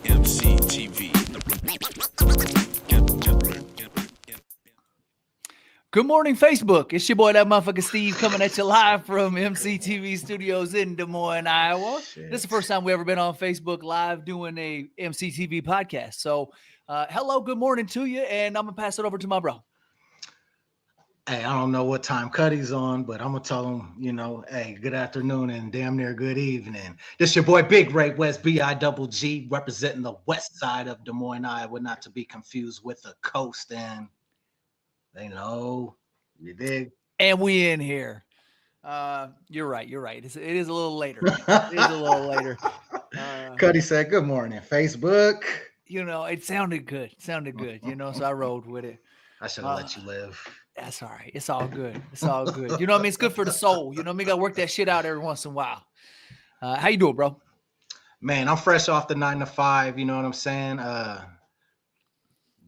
EmceeTV. Good morning, Facebook. It's your boy, that motherfucker Steve, coming at you live from EmceeTV Studios in Des Moines, Iowa. Shit. This is the first time we ever been on Facebook Live doing a EmceeTV podcast. So, hello, good morning to you, and I'm gonna pass it over to my bro. Hey, I don't know what time Cuddy's on, but I'm gonna tell him, hey, good afternoon and damn near good evening. This your boy Big Ray West, B-I-double-G, representing the west side of Des Moines, Iowa, not to be confused with the coast. And they know, you dig? And we in here. You're right. It is a little later. It is a little later. Cuddy said, good morning, Facebook. It sounded good. So I rode with it. I should have let you live. That's all right. It's all good. You know what I mean? It's good for the soul. You know what I mean? Got to work that shit out every once in a while. How you doing, bro? Man, I'm fresh off the 9 to 5. You know what I'm saying?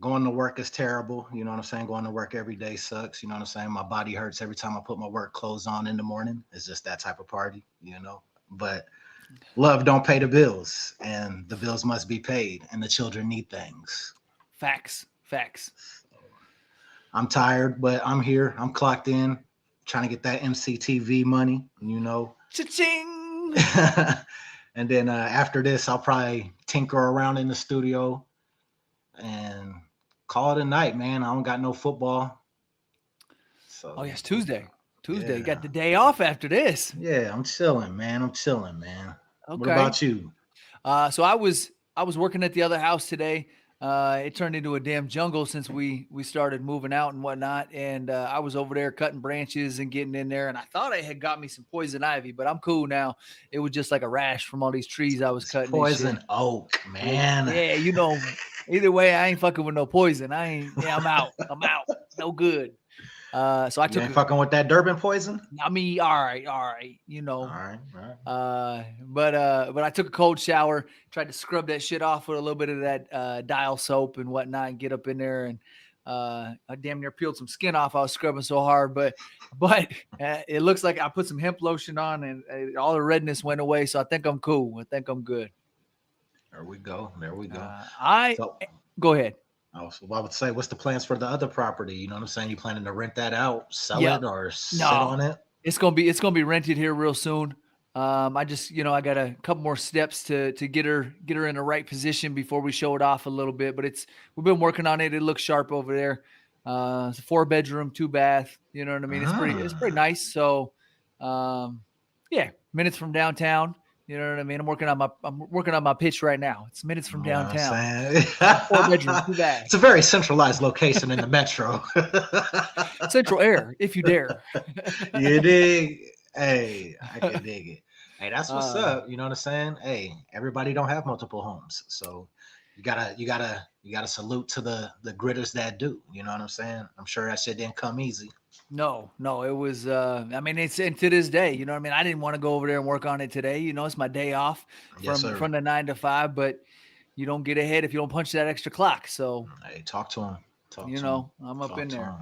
Going to work is terrible. You know what I'm saying? Going to work every day sucks. You know what I'm saying? My body hurts every time I put my work clothes on in the morning. It's just that type of party, But love don't pay the bills, and the bills must be paid, and the children need things. Facts. I'm tired, but I'm here. I'm clocked in, trying to get that EmceeTV money, Cha-ching! And then after this, I'll probably tinker around in the studio and call it a night, man. I don't got no football. So, oh, yes, Tuesday. Yeah. You got the day off after this. Yeah, I'm chilling, man. Okay. What about you? So I was working at the other house today. It turned into a damn jungle since we started moving out and whatnot. And I was over there cutting branches and getting in there. And I thought I had got me some poison ivy, but I'm cool now. It was just like a rash from all these trees I was cutting. Poison oak, man. Yeah, either way, I ain't fucking with no poison. I'm out. No good. So I took. You ain't fucking with that Durban poison? I mean, all right. All right. But I took a cold shower, tried to scrub that shit off with a little bit of that dial soap and whatnot, and get up in there, and I damn near peeled some skin off. I was scrubbing so hard, but it looks like I put some hemp lotion on, and all the redness went away. So I think I'm cool. I think I'm good. There we go. Go ahead. Oh, so I would say, what's the plans for the other property? You know what I'm saying? You planning to rent that out, sell it, or sit on it? It's gonna be rented here real soon. I just, I got a couple more steps to get her in the right position before we show it off a little bit. But we've been working on it. It looks sharp over there. It's a 4-bedroom, 2-bath. You know what I mean? It's pretty nice. So, minutes from downtown. You know what I mean? I'm working on my pitch right now. It's minutes from downtown. 4-bedroom, 2-bath. It's a very centralized location in the metro. Central air, if you dare. You dig? Hey, I can dig it. Hey, that's what's up. You know what I'm saying? Hey, everybody don't have multiple homes, so you gotta salute to the gritters that do. You know what I'm saying? I'm sure that shit didn't come easy. No, it was, it's to this day, you know what I mean? I didn't want to go over there and work on it today. It's my day off from the 9 to 5, but you don't get ahead if you don't punch that extra clock. So, hey, talk to him. I'm up in there.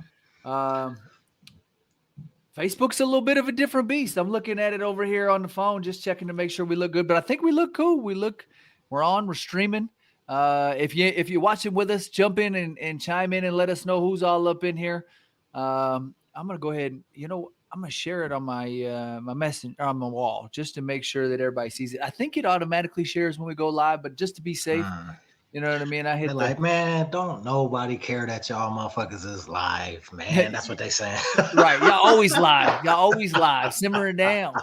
Facebook's a little bit of a different beast. I'm looking at it over here on the phone, just checking to make sure we look good, but I think we look cool. We're on, we're streaming. If you're watching with us, jump in and chime in and let us know who's all up in here. I'm going to go ahead. I'm going to share it on my my message on my wall just to make sure that everybody sees it. I think it automatically shares when we go live, but just to be safe, you know what I mean? I hit man, don't nobody care that y'all motherfuckers is live, man. That's what they saying. Right. Y'all always live. Simmering down.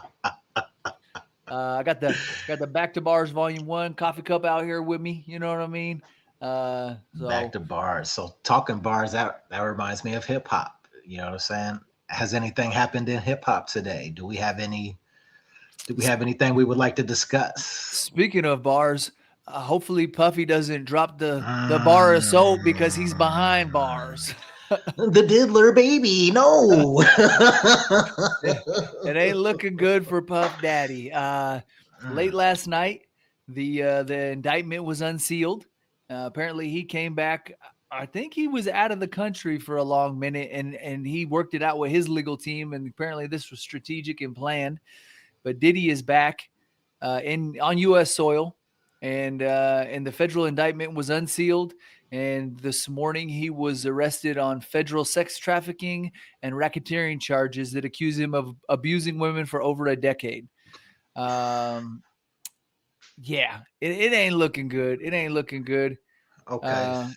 I got the Back to Bars Volume 1 coffee cup out here with me. You know what I mean? Back to bars. So talking bars, that reminds me of hip hop. You know what I'm saying? Has anything happened in hip hop today? Do we have anything we would like to discuss? Speaking of bars, hopefully Puffy doesn't drop the bar of soap because he's behind bars. The diddler baby, no. It ain't looking good for Puff Daddy. Late last night, the indictment was unsealed. Apparently he came back. I think he was out of the country for a long minute, and he worked it out with his legal team, and apparently this was strategic and planned. but Diddy is back on U.S. soil, and the federal indictment was unsealed. And this morning, he was arrested on federal sex trafficking and racketeering charges that accuse him of abusing women for over a decade. Yeah, it ain't looking good. It ain't looking good. Okay.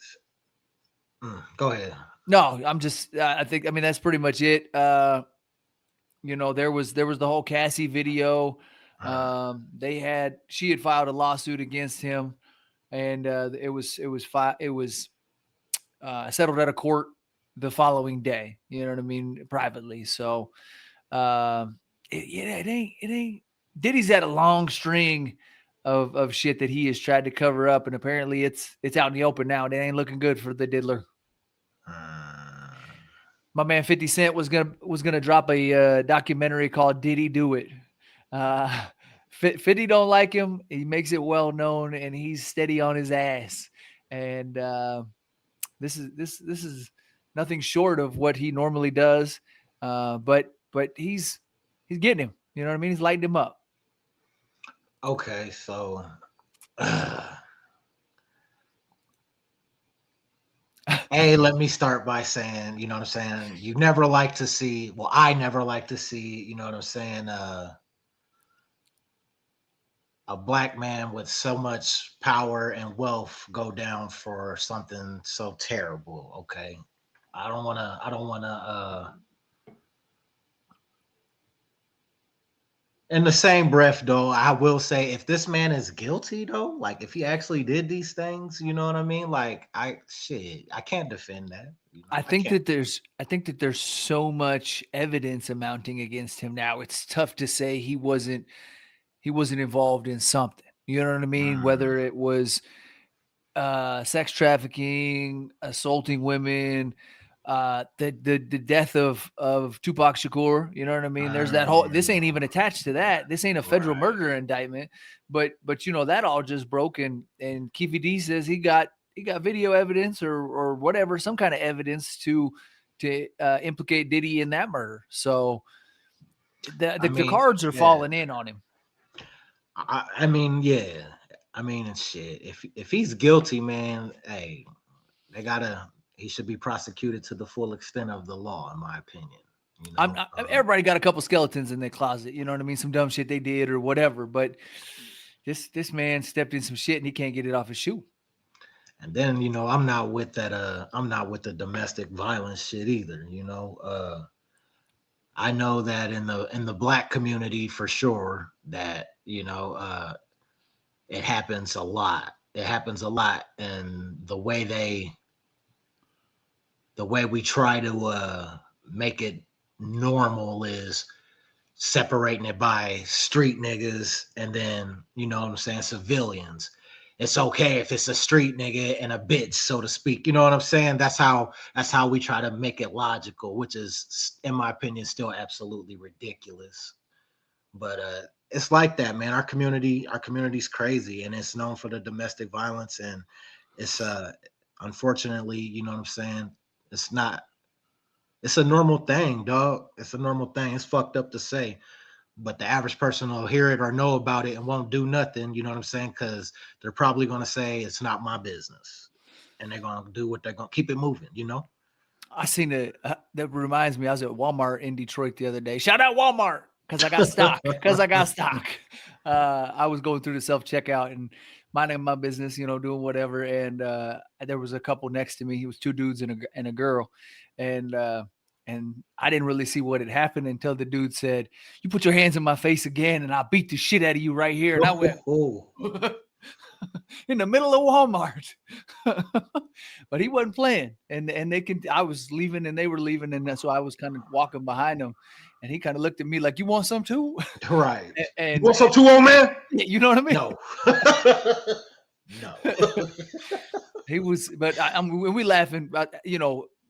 Go ahead. No, I'm just. I mean, that's pretty much it. There was the whole Cassie video. She had filed a lawsuit against him, and it was settled at a court the following day. You know what I mean, privately. So, it ain't. Diddy's had a long string of shit that he has tried to cover up, and apparently it's out in the open now. And it ain't looking good for the diddler. My man 50 Cent was gonna drop a documentary called "Did He Do It?" 50 don't like him. He makes it well known, and he's steady on his ass. And this is nothing short of what he normally does. But he's getting him. You know what I mean? He's lighting him up. Okay, so hey, let me start by saying, you know what I'm saying? You never like to see, well, I never like to see, you know what I'm saying, a black man with so much power and wealth go down for something so terrible. Okay. I don't wanna in the same breath, though, I will say if this man is guilty, though, like if he actually did these things, you know what I mean? Like I can't defend that. You know, I think that there's so much evidence amounting against him now. It's tough to say he wasn't involved in something. You know what I mean? Whether it was sex trafficking, assaulting women, the death of Tupac Shakur. You know what I mean? There's that whole. This ain't even attached to that. This ain't a federal murder indictment. But that all just broke. And Keefe D says he got video evidence or whatever, some kind of evidence to implicate Diddy in that murder. So the cards are falling in on him. I mean, yeah. I mean, shit. If he's guilty, man, hey, he should be prosecuted to the full extent of the law, in my opinion. You know? Everybody got a couple skeletons in their closet. You know what I mean? Some dumb shit they did or whatever. But this man stepped in some shit and he can't get it off his shoe. And then, I'm not with that. I'm not with the domestic violence shit either. I know that in the black community for sure that it happens a lot. It happens a lot, and the way we try to make it normal is separating it by street niggas and then, civilians. It's okay if it's a street nigga and a bitch, so to speak. You know what I'm saying? That's how we try to make it logical, which is, in my opinion, still absolutely ridiculous. But it's like that, man. Our community's crazy, and it's known for the domestic violence, and it's unfortunately, you know what I'm saying? It's a normal thing, dog. It's a normal thing. It's fucked up to say, but the average person will hear it or know about it and won't do nothing. You know what I'm saying? Because they're probably going to say it's not my business, and they're going to do what they're going to keep it moving. I seen it. That reminds me. I was at Walmart in Detroit the other day. Shout out Walmart because I got stock. I was going through the self-checkout and minding my business, doing whatever. And there was a couple next to me. It was two dudes and a girl, and I didn't really see what had happened until the dude said, "You put your hands in my face again, and I'll beat the shit out of you right here." And I went, in the middle of Walmart. But he wasn't playing, and I was leaving and they were leaving, and so I was kind of walking behind him, and he kind of looked at me like, "You want some too?" Right. And you want some too, old man? You know what I mean? No. He was, but we laughing,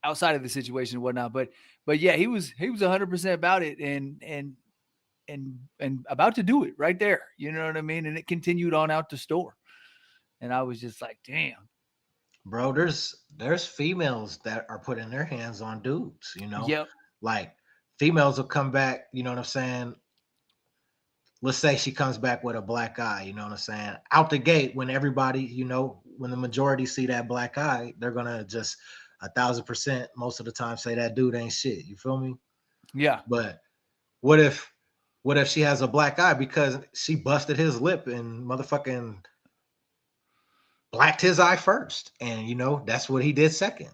outside of the situation and whatnot. But yeah, he was 100% about it, and about to do it right there. You know what I mean? And it continued on out the store. And I was just like, damn. Bro, there's females that are putting their hands on dudes, Yep. Like females will come back, you know what I'm saying? let's say she comes back with a black eye, you know what I'm saying? Out the gate, when everybody, when the majority see that black eye, they're gonna just 1,000% most of the time say that dude ain't shit. You feel me? Yeah. But what if she has a black eye because she busted his lip and motherfucking blacked his eye first? And that's what he did second.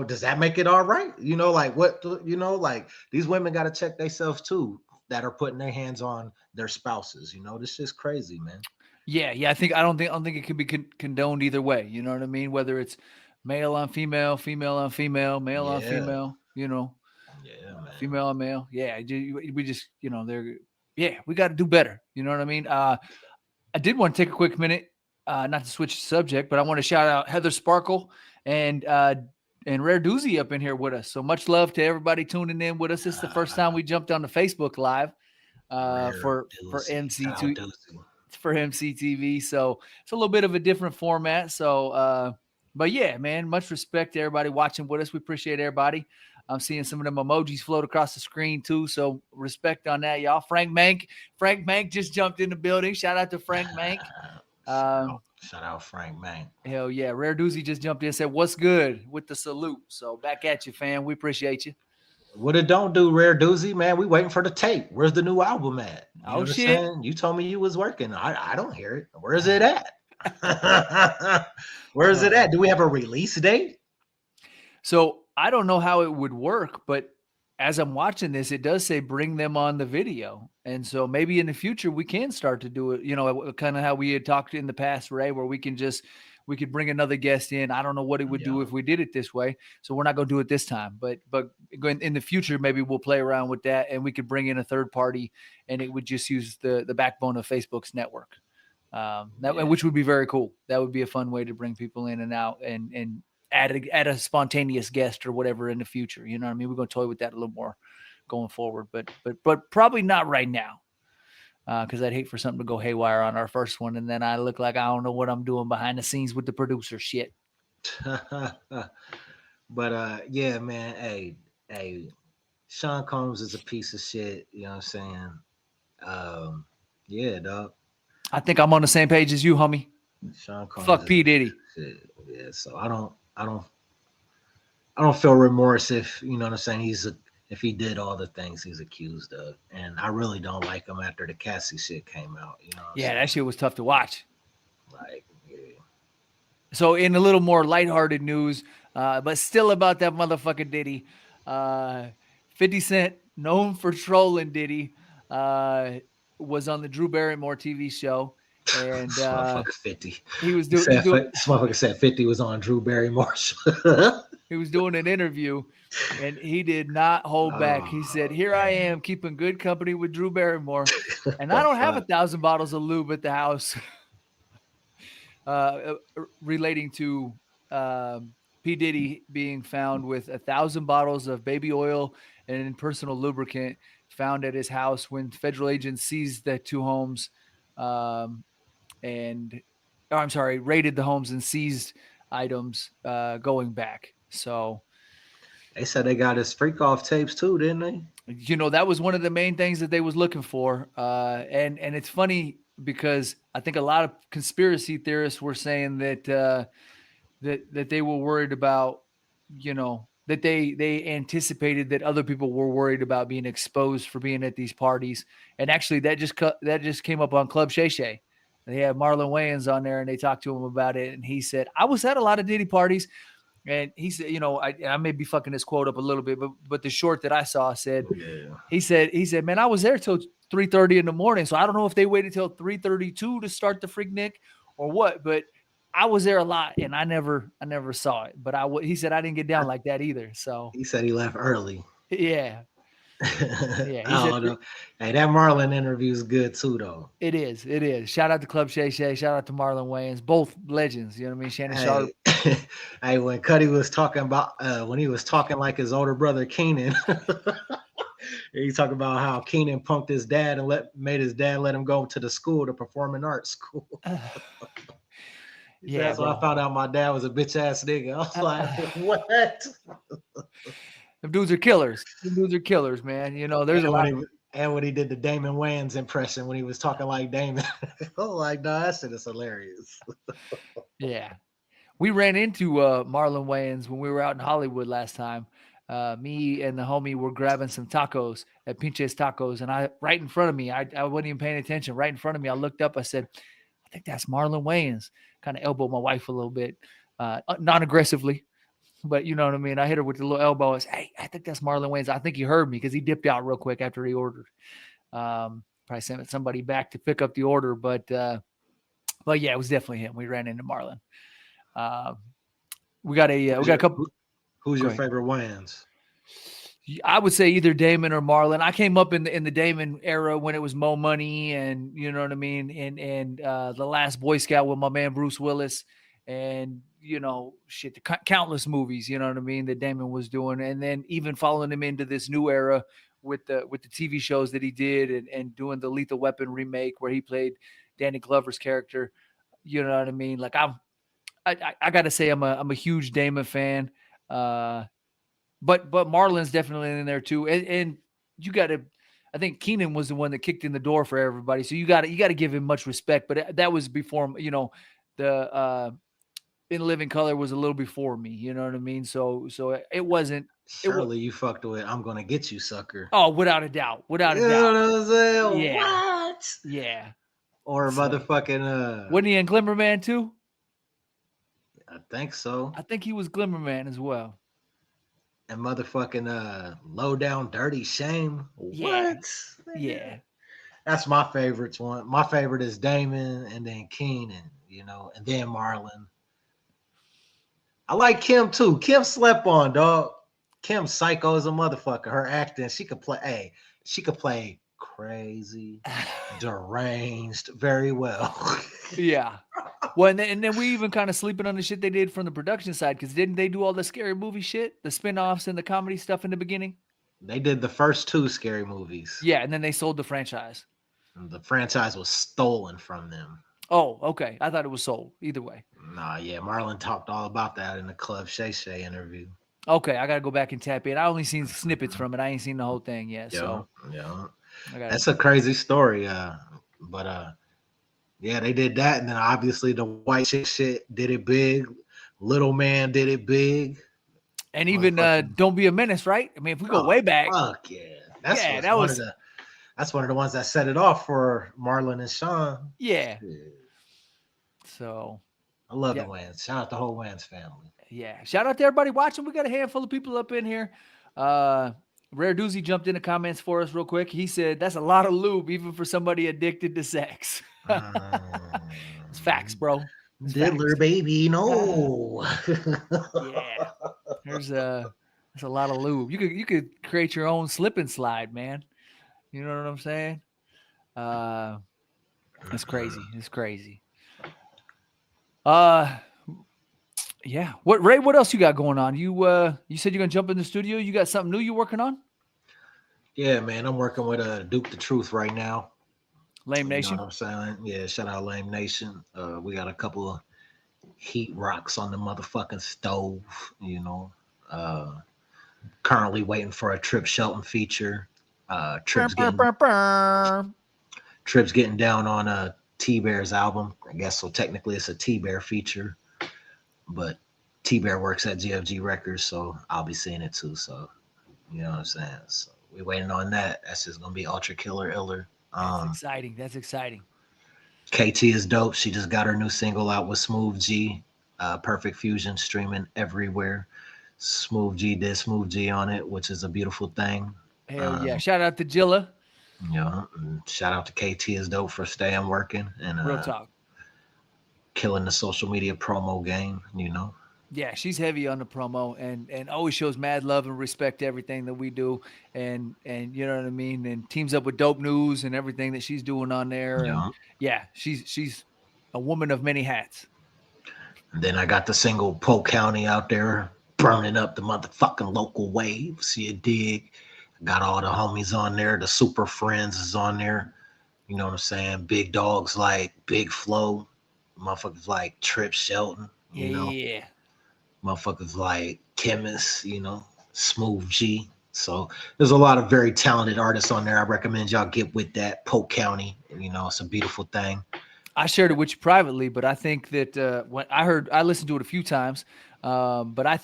Does that make it all right? Like what, like these women got to check themselves too that are putting their hands on their spouses. This is crazy, man. Yeah. I don't think it can be condoned either way. You know what I mean? Whether it's male on female, female on female, male on female, Yeah, man. female on male. Yeah. We just, we got to do better. You know what I mean? I did want to take a quick minute, not to switch the subject, but I want to shout out Heather Sparkle and Rare Doozy up in here with us. So much love to everybody tuning in with us. This is the first time we jumped on the Facebook Live for EmceeTV. So it's a little bit of a different format. So, but yeah, man, much respect to everybody watching with us. We appreciate everybody. I'm seeing some of them emojis float across the screen too. So respect on that, y'all. Frank Mank just jumped in the building. Shout out to Frank Mank. Shout out Frank Mank. Hell yeah. Rare Doozy just jumped in and said, "What's good?" with the salute. So back at you, fam. We appreciate you. What it don't do, Rare Doozy, man. We waiting for the tape. Where's the new album at? You shit. You told me you was working. I don't hear it. Where's it at? Where's it at? Do we have a release date? So I don't know how it would work, but as I'm watching this, it does say bring them on the video. And so maybe in the future we can start to do it, kind of how we had talked in the past, Ray, where we could bring another guest in. I don't know what it would do if we did it this way. So we're not going to do it this time, but going in the future, maybe we'll play around with that and we could bring in a third party and it would just use the backbone of Facebook's network. Which would be very cool. That would be a fun way to bring people in and out and add a spontaneous guest or whatever in the future. You know what I mean? We're going to toy with that a little more going forward, but probably not right now. Because I'd hate for something to go haywire on our first one, and then I look like I don't know what I'm doing behind the scenes with the producer shit. But yeah, man. Hey, Sean Combs is a piece of shit. You know what I'm saying? Yeah, dog. I think I'm on the same page as you, homie. Sean Combs. Fuck P. Diddy. Yeah, so I don't feel remorse if you know what I'm saying. If he did all the things he's accused of, and I really don't like him after the Cassie shit came out. That shit was tough to watch. Like, yeah. So in a little more lighthearted news, but still about that motherfucking Diddy, 50 Cent, known for trolling Diddy, was on the Drew Barrymore TV show. And motherfucker 50. He was doing. This motherfucker said 50 was on Drew Barrymore. He was doing an interview, and he did not hold back. He said, "Here I am, keeping good company with Drew Barrymore, and I don't have 1,000 bottles of lube at the house." Relating to P. Diddy being found with 1,000 bottles of baby oil and personal lubricant found at his house when federal agents seized the two homes. Raided the homes and seized items going back. So they said they got his freak off tapes too, didn't they? That was one of the main things that they was looking for. And it's funny because I think a lot of conspiracy theorists were saying that that they were worried about, that they anticipated that other people were worried about being exposed for being at these parties. And actually that just came up on Club Shay Shay. They had Marlon Wayans on there and they talked to him about it. And he said, I was at a lot of Diddy parties. And he said, I may be fucking this quote up a little bit, but the short that I saw said, he said, man, I was there till 3:30 in the morning. So I don't know if they waited till 3:32 to start the Freaknik or what, but I was there a lot and I never saw it. But he said, I didn't get down like that either. So he said he left early. Yeah. Yeah. Hey, that Marlon interview is good too, though. It is. Shout out to Club Shay Shay. Shout out to Marlon Wayans. Both legends. You know what I mean? Shannon Sharp. Hey, when Cuddy was talking about when he was talking like his older brother Keenan, he talked about how Keenan punked his dad and made his dad let him go to the school, the performing arts school. Yeah, that's when I found out my dad was a bitch ass nigga. I was like, what? Them dudes are killers. Man. There's a lot. And when he did the Damon Wayans impression when he was talking like Damon. Oh, like, no, that shit is hilarious. Yeah. We ran into Marlon Wayans when we were out in Hollywood last time. Me and the homie were grabbing some tacos at Pinche's Tacos, and I right in front of me, I wasn't even paying attention. Right in front of me, I looked up. I said, "I think that's Marlon Wayans." Kind of elbowed my wife a little bit, non-aggressively, but you know what I mean. I hit her with the little elbow. I said, "Hey, I think that's Marlon Wayans." I think he heard me because he dipped out real quick after he ordered. Probably sent somebody back to pick up the order, but yeah, it was definitely him. We ran into Marlon. We got a couple. Who's Go your ahead. favorite Wayans? I would say either Damon or Marlon. I came up in the Damon era when it was Mo Money, and you know what I mean, and The Last Boy Scout with my man Bruce Willis, and you know, shit, the countless movies, you know what I mean, that Damon was doing, and then even following him into this new era with the TV shows that he did, and doing the Lethal Weapon remake where he played Danny Glover's character. You know what I mean? Like I got to say I'm a huge Damon fan. But Marlon's definitely in there too. And you got to, I think Keenan was the one that kicked in the door for everybody. So you got to give him much respect. But that was before, you know, the In Living Color was a little before me. You know what I mean? So it wasn't. Surely you fucked with I'm gonna get you, sucker. Oh, without a doubt, without You a know doubt. what I'm saying? Yeah, What? yeah. Or So, motherfucking wasn't he in Glimmer Man too? I think so. I think he was Glimmer Man as well. And motherfucking Low Down Dirty Shame. Yeah, What? yeah. That's my favorite one. My favorite is Damon and then Keenan, you know, and then Marlon. I like Kim too. Kim slept on, dog. Kim psycho as a motherfucker. Her acting, she could play. Hey, she could play crazy, deranged very well. Yeah. Well, and then we even kind of sleeping on the shit they did from the production side, because didn't they do all the scary movie shit, the spinoffs and the comedy stuff in the beginning? They did the first two scary movies. Yeah, and then they sold the franchise. The franchise was stolen from them. Oh, okay. I thought it was sold. Either way. Nah, yeah, Marlon talked all about that in the Club Shay Shay interview. Okay, I gotta go back and tap in. I only seen snippets from it. I ain't seen the whole thing yet. Yeah, So yeah. I That's a crazy story. But yeah, they did that, and then obviously the white chick shit did it big. Little Man did it big. and even Don't Be a Menace, right? I mean, if we go way back, fuck yeah, that's yeah, that was that's one of the ones that set it off for Marlon and Sean. yeah. Yeah. So I love the Wayans. Shout out the whole Wayans family. yeah, shout out to everybody watching. We got a handful of people up in here. Rare Doozy jumped in the comments for us real quick. He said that's a lot of lube, even for somebody addicted to sex. It's facts, bro. It's Diddler, facts. baby, no. Yeah, there's a lot of lube. You could create your own slip and slide, man. You know what I'm saying? It's crazy. It's crazy. Yeah. What Ray? What else you got going on? You said you're gonna jump in the studio. You got something new you're working on? Yeah, man. I'm working with Duke the Truth right now. Lame You Nation. know what I'm saying? Yeah, shout out Lame Nation. We got a couple of heat rocks on the motherfucking stove, you know. Currently waiting for a Trip Shelton feature. Trip's getting down on T-Bear's album. I guess so technically it's a T-Bear feature. But T-Bear works at GFG Records, so I'll be seeing it too. So you know what I'm saying? So we're waiting on that. That's just gonna be ultra killer iller. That's exciting. That's exciting. KT is dope. She just got her new single out with Smooth G. Perfect Fusion streaming everywhere. Smooth G did Smooth G on it, which is a beautiful thing. Hell yeah. Shout out to Jilla. You know, shout out to KT is dope for staying working and Real talk. Killing the social media promo game, you know. Yeah, she's heavy on the promo and always shows mad love and respect to everything that we do, and you know what I mean, and teams up with Dope News and everything that she's doing on there. Yeah. And yeah, she's a woman of many hats. And then I got the single Polk County out there burning up the motherfucking local waves. You dig? Got all the homies on there. The Super Friends is on there. You know what I'm saying? Big dogs like Big Flow. Motherfuckers like Trip Shelton. You know? Yeah. Motherfuckers like Chemist, you know, Smooth G. So there's a lot of very talented artists on there. I recommend y'all get with that. Polk County, it's a beautiful thing. I shared it with you privately, but I think that when I listened to it a few times, but I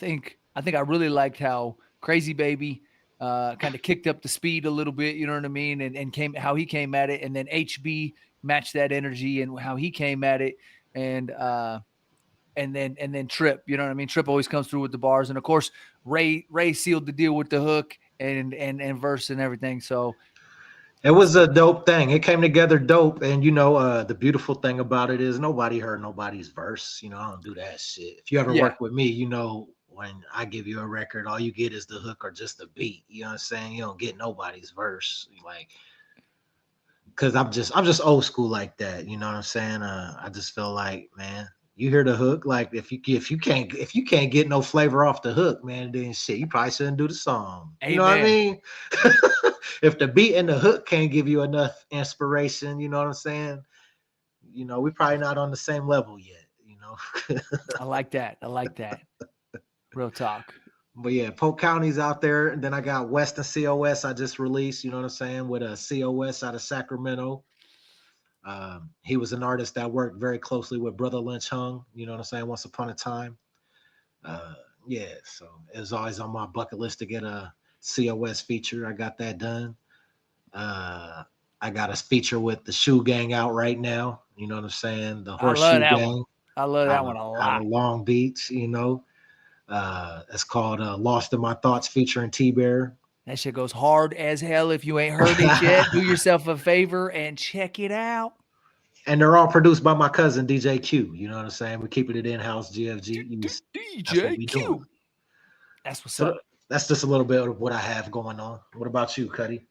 really liked how Crazy Baby kind of kicked up the speed a little bit. You know what I mean? And how he came at it, and then HB matched that energy and how he came at it, and then Trip. You know what I mean? Trip always comes through with the bars, and of course Ray sealed the deal with the hook and verse and everything. So it was a dope thing. It came together dope. And the beautiful thing about it is nobody heard nobody's verse. I don't do that shit. If you ever yeah. work with me, when I give you a record, all you get is the hook or just the beat. You know what I'm saying? You don't get nobody's verse. Cause I'm just old school like that. You know what I'm saying? I just feel like, man, you hear the hook. Like if you can't get no flavor off the hook, man, then shit, you probably shouldn't do the song. You know what I mean? If the beat and the hook can't give you enough inspiration, you know what I'm saying? We probably not on the same level yet, I like that. Real talk. But yeah, Polk County's out there. And then I got Weston COS I just released, you know what I'm saying, with a COS out of Sacramento. He was an artist that worked very closely with Brother Lynch Hung, you know what I'm saying, once upon a time. Yeah, so it was always on my bucket list to get a COS feature. I got that done. I got a feature with the Shoe Gang out right now. You know what I'm saying? The Horseshoe Gang. I love that one a lot. Out of Long Beach, it's called Lost in My Thoughts featuring T-Bear. That shit goes hard as hell. If you ain't heard it yet, do yourself a favor and check it out. And they're all produced by my cousin DJ Q. You know what I'm saying? We're keeping it in-house, GFG. DJ Q. That's what's up. That's just a little bit of what I have going on. What about you, Cuddy?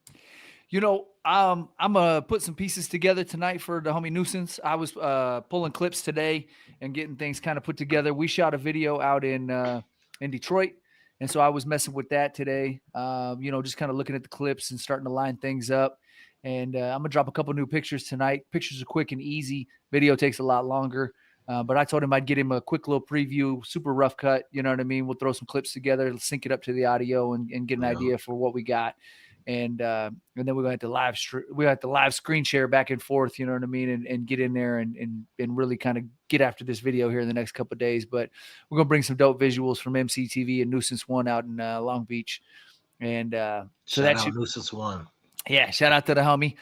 I'm gonna put some pieces together tonight for the homie Nuisance. I was pulling clips today and getting things kind of put together. We shot a video out in Detroit, and so I was messing with that today. Just kind of looking at the clips and starting to line things up. And I'm gonna drop a couple new pictures tonight. Pictures are quick and easy. Video takes a lot longer. But I told him I'd get him a quick little preview, super rough cut. You know what I mean? We'll throw some clips together, sync it up to the audio, and get an idea for what we got. And then we're going to have to live screen share back and forth. You know what I mean? And get in there and really kind of get after this video here in the next couple of days. But we're gonna bring some dope visuals from EmceeTV and Nuisance One out in Long Beach. And so shout out Nuisance One. Yeah, shout out to the homie.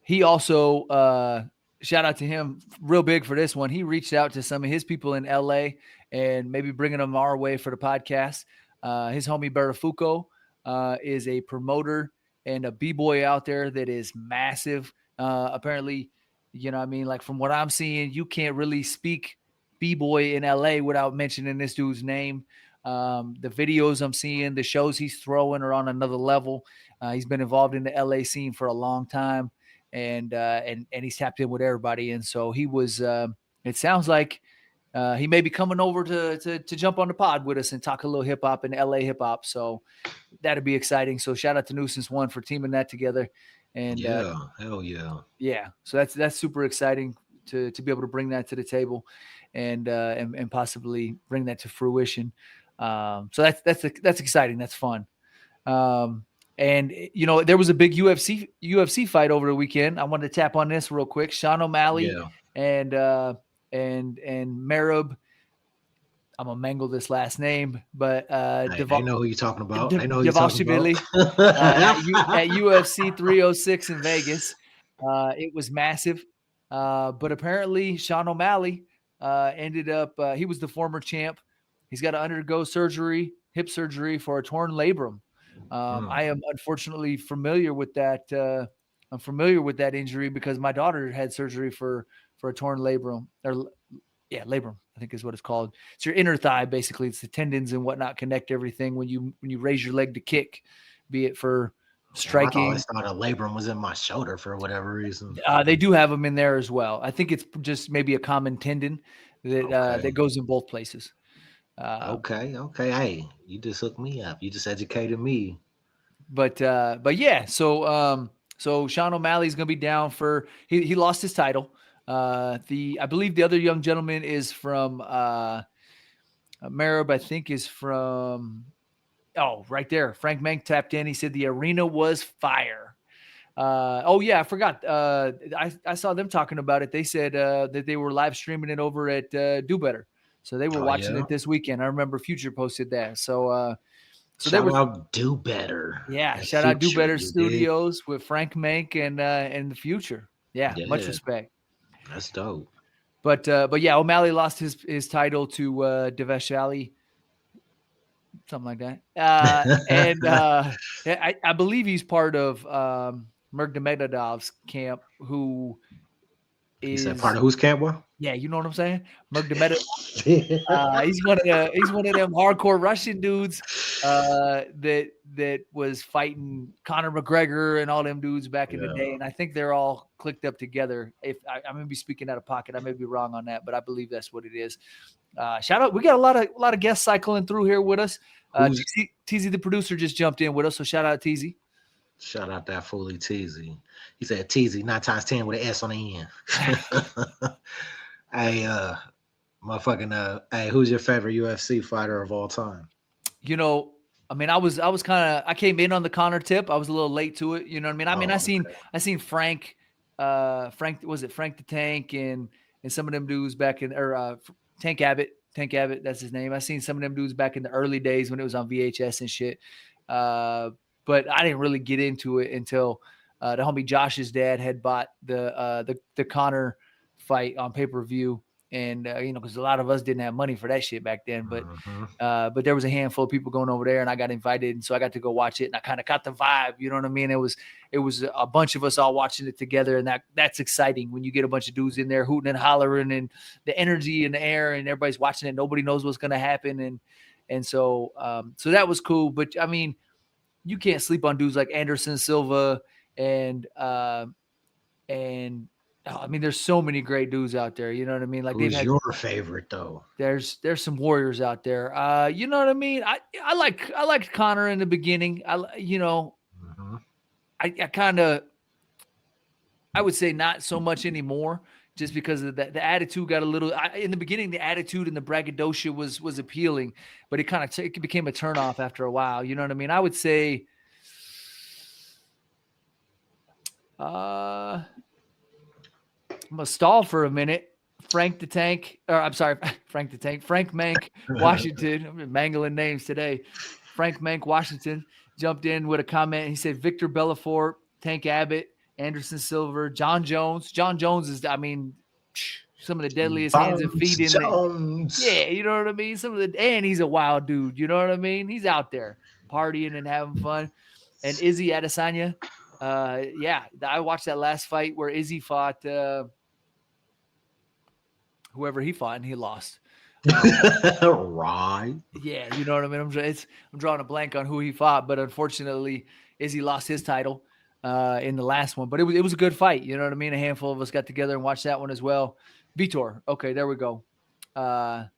He also shout out to him real big for this one. He reached out to some of his people in LA and maybe bringing them our way for the podcast. His homie Barafuco is a promoter and a b-boy out there that is massive. Apparently, like from what I'm seeing, you can't really speak b-boy in LA without mentioning this dude's name. The videos I'm seeing, the shows he's throwing are on another level. He's been involved in the LA scene for a long time, and he's tapped in with everybody. And so he was. It sounds like he may be coming over to jump on the pod with us and talk a little hip hop and LA hip hop. So that'd be exciting. So shout out to Nuisance One for teaming that together. And hell yeah, yeah. So that's super exciting to be able to bring that to the table, and possibly bring that to fruition. So that's exciting. That's fun. And there was a big UFC fight over the weekend. I wanted to tap on this real quick. Sean O'Malley and Merab. I'm gonna mangle this last name, but I know who you're talking about. I know who you're talking about. At UFC 306 in Vegas. It was massive. But apparently Sean O'Malley ended up he was the former champ. He's got to undergo hip surgery for a torn labrum. I am unfortunately familiar with that. I'm familiar with that injury because my daughter had surgery for a torn labrum, labrum, I think is what it's called. It's your inner thigh, basically. It's the tendons and whatnot connect everything when you raise your leg to kick, be it for striking. I always thought a labrum was in my shoulder for whatever reason. They do have them in there as well. I think it's just maybe a common tendon that goes in both places. Okay. Hey, you just hooked me up. You just educated me. But yeah, so Sean O'Malley's going to be down for he lost his title. I believe the other young gentleman is from Merab, I think is from Oh, right there. Frank Mank tapped in. He said the arena was fire. Oh yeah, I forgot. I saw them talking about it. They said that they were live streaming it over at Do Better, so they were watching it this weekend. I remember Future posted that. So they were. Shout out Do Better. Yeah, and shout out Do Future, Better you dig? Studios with Frank Mank and the Future. Yeah, much respect. That's dope. But yeah, O'Malley lost his title to Devesh Ali, something like that. I believe he's part of Murgdamedov's camp, who He is said part of whose camp? Well, yeah, you know what I'm saying? Murgdamedov. He's one of them hardcore Russian dudes that was fighting Conor McGregor and all them dudes back in the day, and I think they're all clicked up together. If I'm gonna be speaking out of pocket, I may be wrong on that, but I believe that's what it is. Shout out! We got a lot of guests cycling through here with us. TZ the producer just jumped in with us, so shout out TZ. Shout out that foolie TZ. He said TZ 9 times 10 with an S on the end. Hey, motherfucking hey, who's your favorite UFC fighter of all time? You know, I mean, I was kind of, I came in on the Conor tip. I was a little late to it. You know what I mean? I seen Frank, was it Frank the Tank and some of them dudes back in, or Tank Abbott, that's his name. I seen some of them dudes back in the early days when it was on VHS and shit. But I didn't really get into it until the homie Josh's dad had bought the Conor fight on pay-per-view. And, you know, because a lot of us didn't have money for that shit back then, but there was a handful of people going over there and I got invited. And so I got to go watch it and I kind of caught the vibe, you know what I mean? It was a bunch of us all watching it together. And that's exciting when you get a bunch of dudes in there hooting and hollering and the energy in the air and everybody's watching it. Nobody knows what's going to happen. And so that was cool. But I mean, you can't sleep on dudes like Anderson Silva and I mean, there's so many great dudes out there. You know what I mean? Like, who's your favorite though? There's some warriors out there. You know what I mean? I liked Conor in the beginning. I would say not so much anymore, just because of the attitude got a little. In the beginning, the attitude and the braggadocio was appealing, but it became a turnoff after a while. You know what I mean? I would say. I'm gonna stall for a minute. Frank Mank, Washington. I'm mangling names today. Frank Mank, Washington jumped in with a comment. He said Victor Belfort, Tank Abbott, Anderson Silva, John Jones. John Jones is, I mean, some of the deadliest hands and feet in there. Yeah, you know what I mean? And he's a wild dude. You know what I mean? He's out there partying and having fun. And Izzy Adesanya. Yeah, I watched that last fight where Izzy fought whoever he fought and he lost. Right. Yeah, you know what I mean? I'm drawing a blank on who he fought, but unfortunately, Izzy lost his title in the last one. But it was a good fight. You know what I mean? A handful of us got together and watched that one as well. Vitor. Okay, there we go. But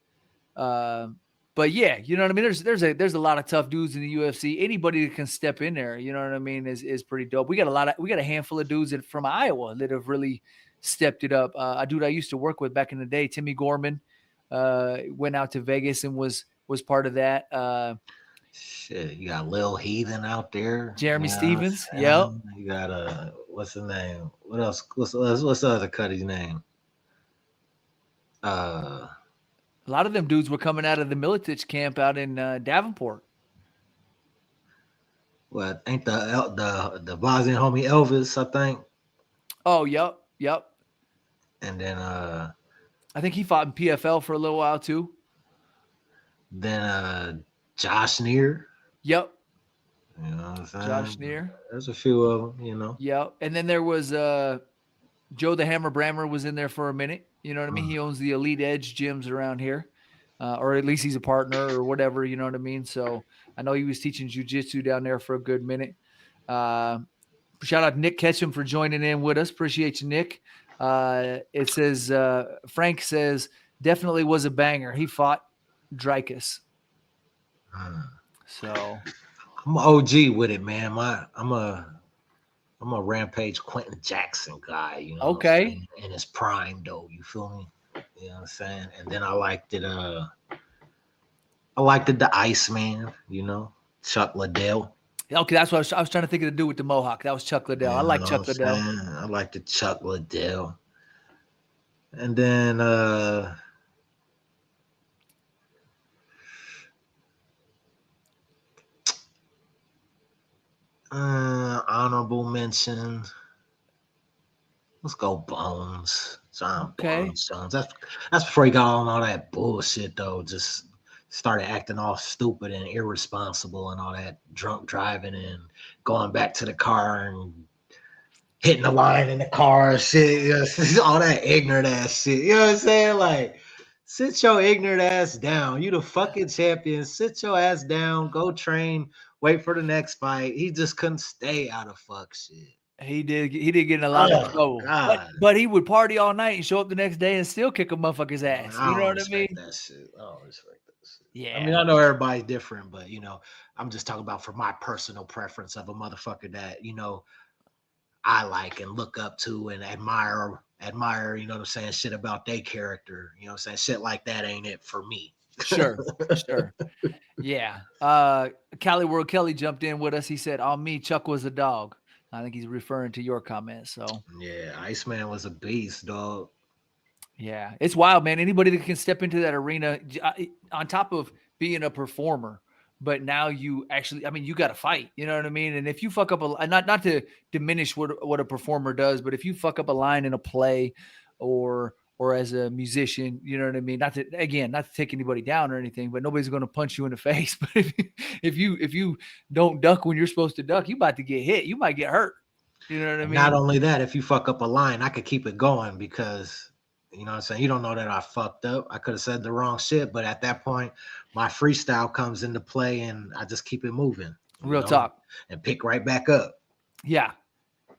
yeah, you know what I mean? There's a lot of tough dudes in the UFC. Anybody that can step in there, you know what I mean, is pretty dope. We got a handful of dudes from Iowa that have really stepped it up. A dude I used to work with back in the day, Timmy Gorman, went out to Vegas and was part of that. Shit, you got Lil Heathen out there. Jeremy Stevens. Yep. You got what's his name? What else? What's the other cutty's name? A lot of them dudes were coming out of the Militich camp out in Davenport. Well, ain't the Bosnian homie Elvis, I think. Oh, yep. And then I think he fought in PFL for a little while too. Then Josh Neer. Yep. You know what I'm saying? Josh Neer. There's a few of them, you know. Yep. And then there was Joe the Hammer Brammer was in there for a minute. You know what I mean? He owns the Elite Edge gyms around here. Or at least he's a partner or whatever, you know what I mean? So I know he was teaching jiu-jitsu down there for a good minute. Shout out to Nick Ketchum for joining in with us. Appreciate you, Nick. It says, Frank says, definitely was a banger. He fought Dreykus. So I'm an OG with it, man. I'm a Rampage Quentin Jackson guy, you know. Okay. In his prime, though, you feel me? You know what I'm saying? And then I liked it. I liked it, the Iceman, you know. Chuck Liddell. Okay, that's what I was trying to think of the dude with the mohawk. That was Chuck Liddell. I You like know what I'm Chuck Liddell. saying? I like the Chuck Liddell. And then honorable mention. Let's go Bones. John Okay. Bones Jones. That's before he got on all that bullshit though. Just started acting all stupid and irresponsible and all that drunk driving and going back to the car and hitting the line in the car and shit. You know, all that ignorant ass shit. You know what I'm saying? Like, sit your ignorant ass down. You the fucking champion. Sit your ass down. Go train. Wait for the next fight. He just couldn't stay out of fuck shit. He did get in a lot of trouble. God. But he would party all night and show up the next day and still kick a motherfucker's ass. You know what I mean? That shit. I don't respect that shit. Yeah. I mean, I know everybody's different, but you know, I'm just talking about for my personal preference of a motherfucker that, you know, I like and look up to and admire, you know what I'm saying, shit about their character. You know what I'm saying? Shit like that ain't it for me. Sure. Yeah. Cali World Kelly jumped in with us. He said, on me, Chuck was a dog. I think he's referring to your comment. So yeah, Iceman was a beast, dog. Yeah, it's wild, man. Anybody that can step into that arena on top of being a performer, but now you actually, I mean, you got to fight. You know what I mean? And if you fuck up not to diminish what a performer does, but if you fuck up a line in a play or as a musician, you know what I mean? Not to take anybody down or anything, but nobody's going to punch you in the face. But if you don't duck when you're supposed to duck, you about to get hit. You might get hurt. You know what I mean? Not only that, if you fuck up a line, I could keep it going because, you know what I'm saying, you don't know that I fucked up. I could have said the wrong shit, but at that point, my freestyle comes into play and I just keep it moving. Real talk. And pick right back up. Yeah.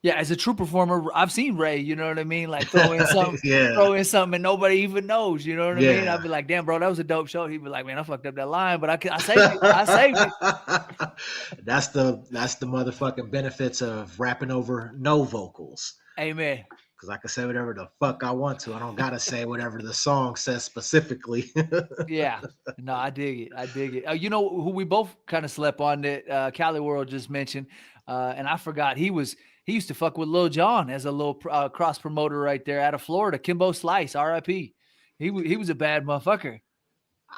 Yeah, as a true performer, I've seen Ray, you know what I mean? Like throw in something and nobody even knows, you know what I mean? I'd be like, damn, bro, that was a dope show. He'd be like, man, I fucked up that line, but I saved it. I saved it. That's the motherfucking benefits of rapping over no vocals. Amen. Because I can say whatever the fuck I want to. I don't gotta say whatever the song says specifically. Yeah. No, I dig it. You know who we both kind of slept on that Cali World just mentioned, and I forgot he used to fuck with Lil Jon as a little cross promoter right there out of Florida. Kimbo Slice, R.I.P. He was a bad motherfucker.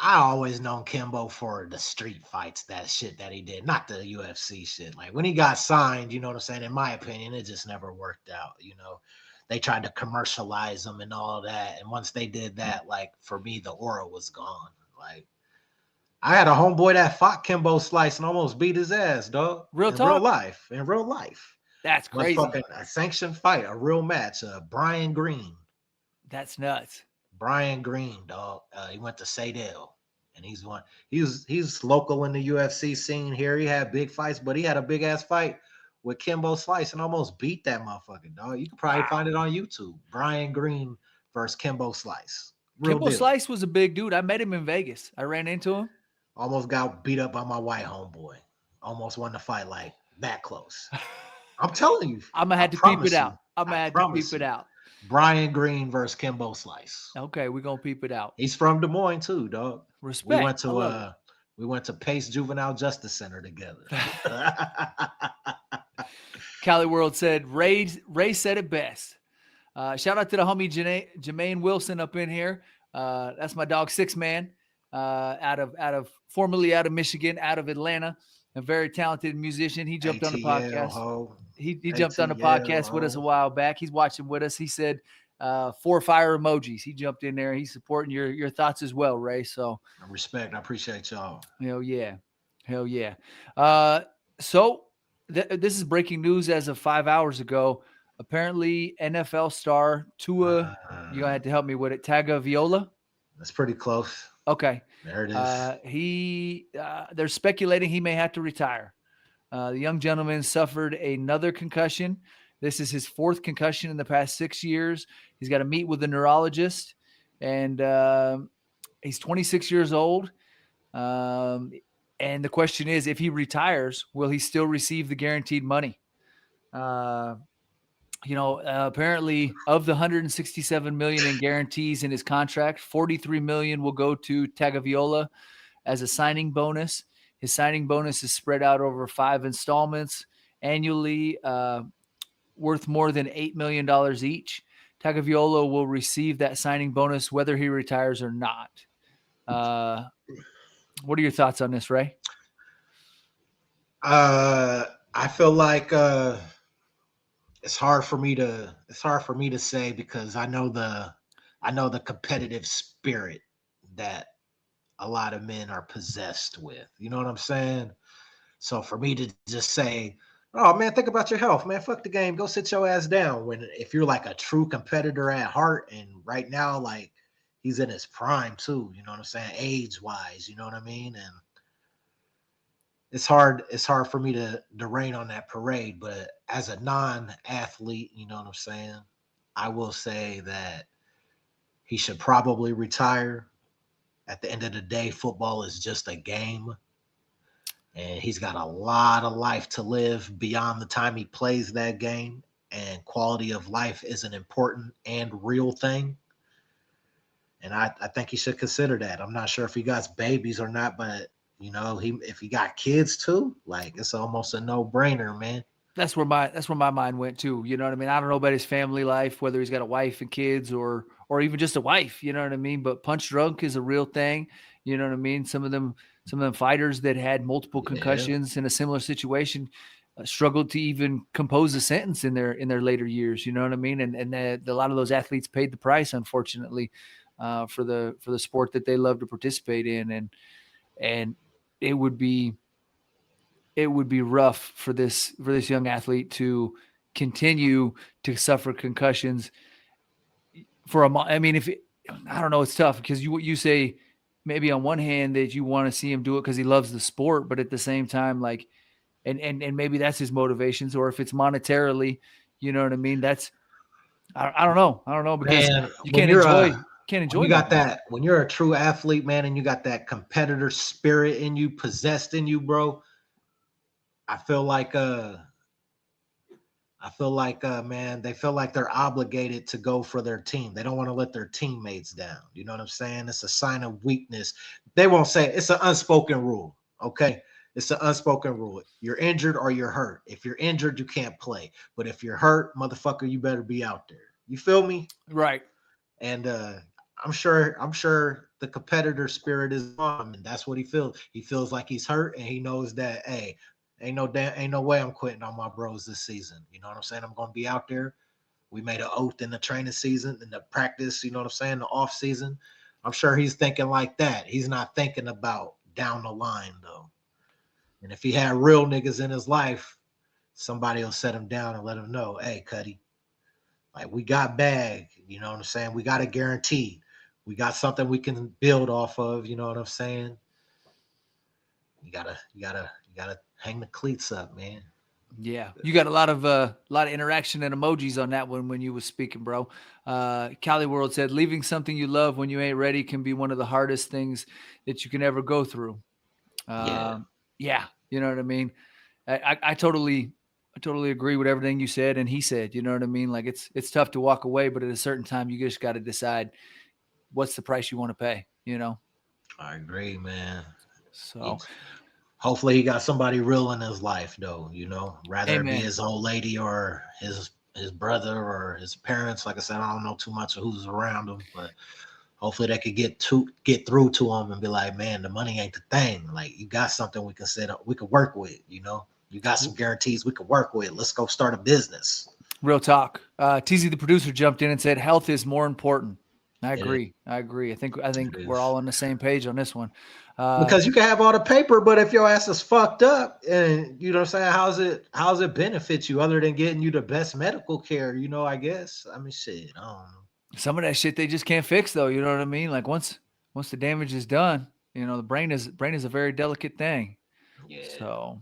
I always known Kimbo for the street fights, that shit that he did, not the UFC shit. Like when he got signed, you know what I'm saying? In my opinion, it just never worked out. You know, they tried to commercialize him and all that. And once they did that, like for me, the aura was gone. Like I had a homeboy that fought Kimbo Slice and almost beat his ass, dog. In real life. That's crazy. Fucking a sanctioned fight, a real match. Brian Green. That's nuts. Brian Green, dog. He went to Sadell, and he's local in the UFC scene here. He had big fights, but he had a big ass fight with Kimbo Slice and almost beat that motherfucker, dog. You can probably find it on YouTube. Brian Green versus Kimbo Slice. Kimbo Slice was a big dude. I met him in Vegas. I ran into him. Almost got beat up by my white homeboy. Almost won the fight like that close. I'm telling you. I'm gonna have to peep it out. I'm gonna have to peep it out. Brian Green versus Kimbo Slice. Okay, we're gonna peep it out. He's from Des Moines too, dog. Respect. We went to Pace Juvenile Justice Center together. Cali World said Ray said it best. Shout out to the homie Jermaine Wilson up in here. That's my dog 6 Man. Formerly out of Michigan, out of Atlanta, a very talented musician. He jumped on the podcast. He jumped on the podcast with us a while back. He's watching with us. He said 4 fire emojis. He jumped in there. He's supporting your thoughts as well, Ray. So respect. I appreciate y'all. Hell yeah. So this is breaking news as of 5 hours ago. Apparently, NFL star Tua, you're gonna have to help me with it. Tagovailoa. That's pretty close. Okay. There it is. They're speculating he may have to retire. The young gentleman suffered another concussion. This is his 4th concussion in the past 6 years. He's got to meet with a neurologist, and he's 26 years old. And the question is, if he retires, will he still receive the guaranteed money? Apparently of the $167 million in guarantees in his contract, $43 million will go to Tagovailoa as a signing bonus. His signing bonus is spread out over 5 installments annually, worth more than $8 million each. Tagovailoa will receive that signing bonus whether he retires or not. What are your thoughts on this, Ray? I feel like it's hard for me to say because I know the competitive spirit that a lot of men are possessed with. You know what I'm saying? So for me to just say, "Oh man, think about your health, man. Fuck the game. Go sit your ass down." When if you're like a true competitor at heart, and right now, like he's in his prime too. You know what I'm saying? Age wise, you know what I mean? And it's hard for me to rain on that parade. But as a non-athlete, you know what I'm saying? I will say that he should probably retire. At the end of the day, football is just a game. And he's got a lot of life to live beyond the time he plays that game. And quality of life is an important and real thing. And I think he should consider that. I'm not sure if he got babies or not, but if he got kids too, like it's almost a no-brainer, man. That's where my mind went too. You know what I mean? I don't know about his family life, whether he's got a wife and kids or even just a wife, you know what I mean? But punch drunk is a real thing. You know what I mean? Some of them fighters that had multiple Yeah. concussions in a similar situation struggled to even compose a sentence in their later years. You know what I mean? And a lot of those athletes paid the price, unfortunately, for the sport that they love to participate in. And it would be rough for this young athlete to continue to suffer concussions for a month. I mean, I don't know, it's tough because you say maybe on one hand that you want to see him do it because he loves the sport, but at the same time, like, and maybe that's his motivations, or if it's monetarily, you know what I mean? That's I don't know because Man, you when can't you're enjoy nothing. when you're a true athlete, man, and you got that competitor spirit in you, possessed in you, bro, I feel like man, they feel like they're obligated to go for their team. They don't want to let their teammates down. You know what I'm saying? It's a sign of weakness. They won't say it. It's an unspoken rule. Okay. It's an unspoken rule. You're injured or you're hurt. If you're injured, you can't play. But if you're hurt, motherfucker, you better be out there. You feel me? Right. And I'm sure the competitor spirit is on, and that's what he feels. He feels like he's hurt, and he knows that, hey, ain't no way I'm quitting on my bros this season. You know what I'm saying? I'm gonna be out there. We made an oath in the training season, in the practice. You know what I'm saying? The off season. I'm sure he's thinking like that. He's not thinking about down the line though. And if he had real niggas in his life, somebody will set him down and let him know, hey, Cuddy, like we got bag, you know what I'm saying? We got a guarantee. We got something we can build off of, you know what I'm saying? You gotta hang the cleats up, man. Yeah, you got a lot of interaction and emojis on that one when you was speaking, bro. Cali World said, "Leaving something you love when you ain't ready can be one of the hardest things that you can ever go through." Yeah. Yeah, you know what I mean. I totally agree with everything you said and he said. You know what I mean. Like it's tough to walk away, but at a certain time, you just got to decide what's the price you want to pay. You know. I agree, man. So, Hopefully he got somebody real in his life though, rather it be amen. his old lady or his brother or his parents. Like I said, I don't know too much of who's around him, but hopefully they could get through to him and be like, man, the money ain't the thing. Like you got something we can set up, we could work with, You got some guarantees we could work with. Let's go start a business. Real talk. TZ the producer jumped in and said health is more important. I It is. agree. I think It we're is. all on the same page on this one. Because you can have all the paper, but if your ass is fucked up, and you know what I'm saying, how's it benefit you other than getting you the best medical care? I guess. I mean, shit. I don't know. Some of that shit they just can't fix though. You know what I mean? Like once the damage is done, the brain is a very delicate thing. Yeah. So,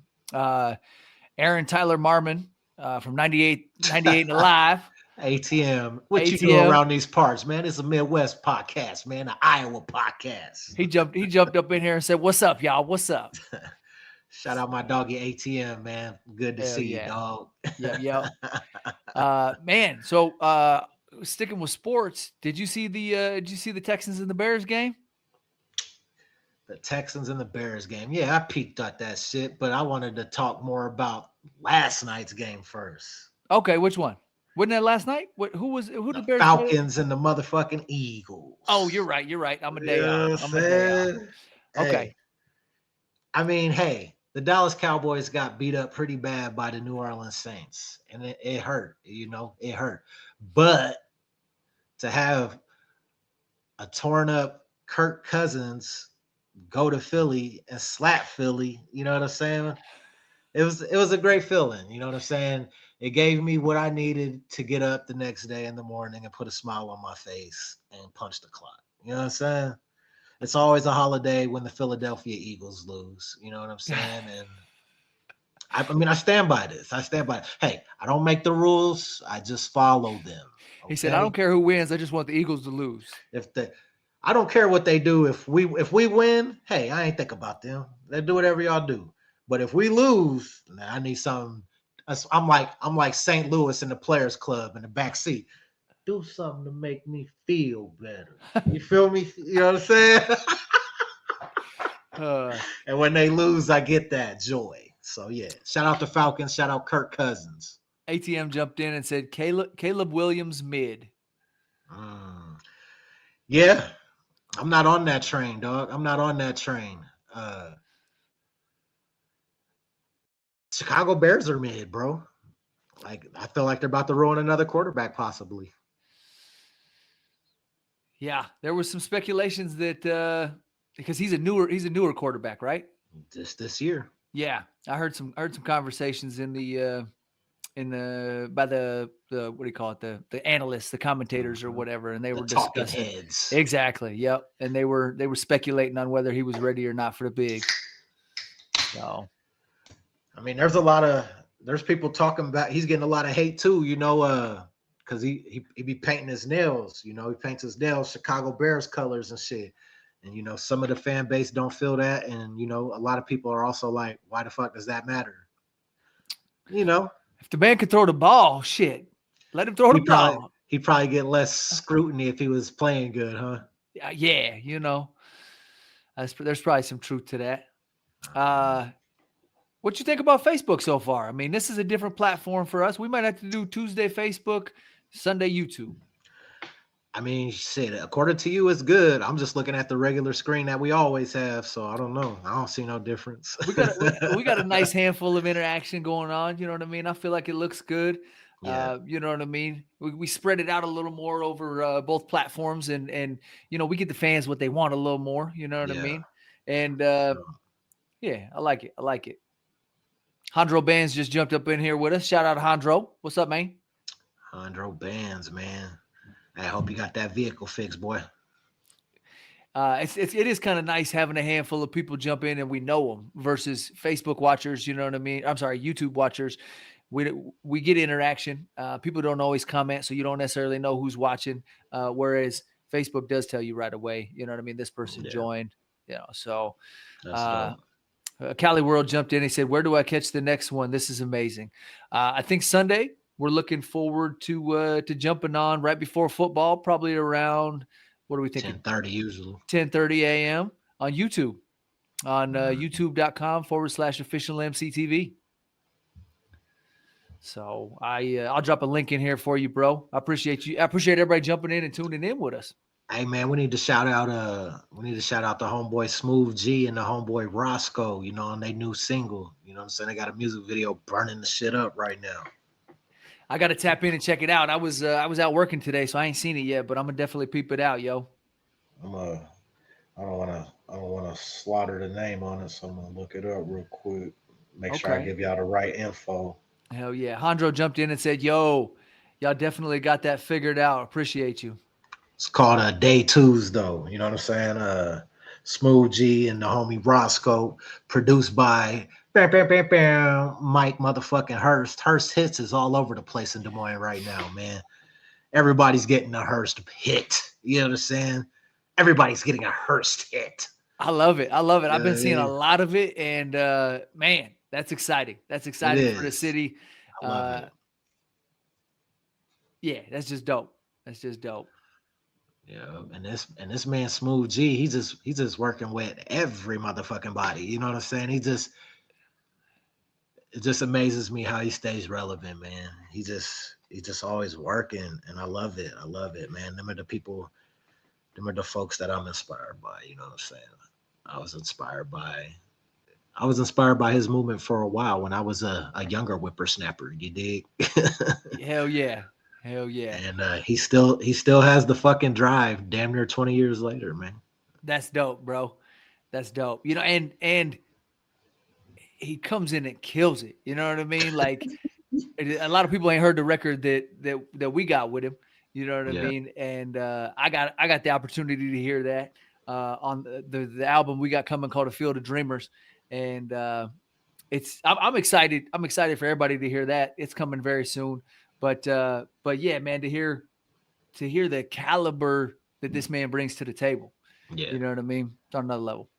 Aaron Tyler Marmon from 98 and Alive. ATM. What you do ATM. around these parts, man? It's a Midwest podcast, man. An Iowa podcast. He jumped up in here and said, "What's up, y'all? What's up?" Shout out my doggy ATM, man. Good to Hell see you, yeah. dog. Yep. Man, so sticking with sports, did you see the Texans and the Bears game? The Texans and the Bears game. Yeah, I peeked at that shit, but I wanted to talk more about last night's game first. Okay, which one? Wasn't that last night? Who The the Bears play? Falcons and the motherfucking Oh, you're Eagles. right. You're right. I'm a You day know off. what I'm I'm a day off. saying? Okay. Hey, I mean, hey, the Dallas Cowboys got beat up pretty bad by the New Orleans Saints, and it hurt. It hurt. But to have a torn up Kirk Cousins go to Philly and slap Philly, you know what I'm saying? It was a great feeling, you know what I'm saying? It gave me what I needed to get up the next day in the morning and put a smile on my face and punch the clock. You know what I'm saying? It's always a holiday when the Philadelphia Eagles lose. You know what I'm saying? And I mean, I stand by this. I stand by it. Hey, I don't make the rules. I just follow them. He said, "I don't care who wins. I just want the Eagles to lose." I don't care what they do. If we win, hey, I ain't think about them. They do whatever y'all do. But if we lose, I need something. I'm like St. Louis in the Players Club in the back seat. Do something to make me feel better. You feel me? You know what I'm saying? And when they lose, I get that joy. So yeah, shout out to Falcons. Shout out Kirk Cousins. ATM jumped in and said, "Caleb Williams mid." Yeah, I'm not on that train, dog. I'm not on that train. Chicago Bears are mid, bro. Like I feel like they're about to ruin another quarterback, possibly. Yeah, there was some speculations that because he's a newer quarterback, right? Just this year. Yeah, I heard some conversations in the by the what do you call it, the analysts, the commentators or whatever, and they were talking discussing heads. Exactly. Yep, and they were speculating on whether he was ready or not for the big. So, I mean, there's people talking about he's getting a lot of hate too, because he be painting his nails, he paints his nails Chicago Bears colors and shit. And some of the fan base don't feel that, and a lot of people are also like, why the fuck does that matter? If the man could throw the ball, shit, let him throw the ball. He'd probably get less scrutiny if he was playing good, huh? Yeah, there's probably some truth to that. What you think about Facebook so far? I mean, this is a different platform for us. We might have to do Tuesday Facebook, Sunday YouTube. I mean, shit, according to you, it's good. I'm just looking at the regular screen that we always have, so I don't know. I don't see no difference. We got a nice handful of interaction going on. You know what I mean? I feel like it looks good. Yeah. You know what I mean? We spread it out a little more over both platforms, and we get the fans what they want a little more. You know what I mean? And yeah, I like it. I like it. Hondro Bands just jumped up in here with us. Shout out to Hondro. What's up, man? Hondro Bands, man. I hope you got that vehicle fixed, boy. It is kind of nice having a handful of people jump in and we know them versus Facebook watchers. You know what I mean? I'm sorry, YouTube watchers. We get interaction. People don't always comment, so you don't necessarily know who's watching. Whereas Facebook does tell you right away. You know what I mean? This person joined. So. Cali World jumped in. He said, "Where do I catch the next one? This is amazing." I think Sunday. We're looking forward to jumping on right before football, probably around, what are we thinking? 10:30 usually. 10:30 a.m. on YouTube, on youtube.com/official EmceeTV. So I'll drop a link in here for you, bro. I appreciate you. I appreciate everybody jumping in and tuning in with us. Hey man, we need to shout out the homeboy Smooth G and the homeboy Roscoe, on their new single. You know what I'm saying? They got a music video burning the shit up right now. I got to tap in and check it out. I was out working today, so I ain't seen it yet, but I'm gonna definitely peep it out, yo. I don't wanna slaughter the name on it, so I'm gonna look it up real quick. Make sure I give y'all the right info. Hell yeah. Hondro jumped in and said, "Yo, y'all definitely got that figured out. Appreciate you." It's called Day Twos, though. You know what I'm saying? Smooth G and the homie Roscoe, produced by Mike motherfucking Hurst. Hurst hits is all over the place in Des Moines right now, man. Everybody's getting a Hurst hit. You know what I'm saying? Everybody's getting a Hurst hit. I love it. I've been seeing a lot of it, and man, that's exciting. That's exciting for the city. I love it. Yeah, that's just dope. That's just dope. Yeah, and this man Smooth G, he's just working with every motherfucking body. You know what I'm saying? It just amazes me how he stays relevant, man. He's just always working, and I love it. I love it, man. Them are the people, them are the folks that I'm inspired by. You know what I'm saying? I was inspired by I was inspired by his movement for a while when I was a younger whippersnapper. You dig? Hell yeah. Hell yeah. And he still has the fucking drive. Damn near 20 years later, man. That's dope, bro. That's dope. You know, and he comes in and kills it. You know what I mean? Like a lot of people ain't heard the record that we got with him. You know what I Yeah, mean? And I got the opportunity to hear that on the album we got coming called "A Field of Dreamers," and I'm excited. I'm excited for everybody to hear that. It's coming very soon. But yeah, man, to hear the caliber that this man brings to the table, yeah. you know what I mean? It's on another level.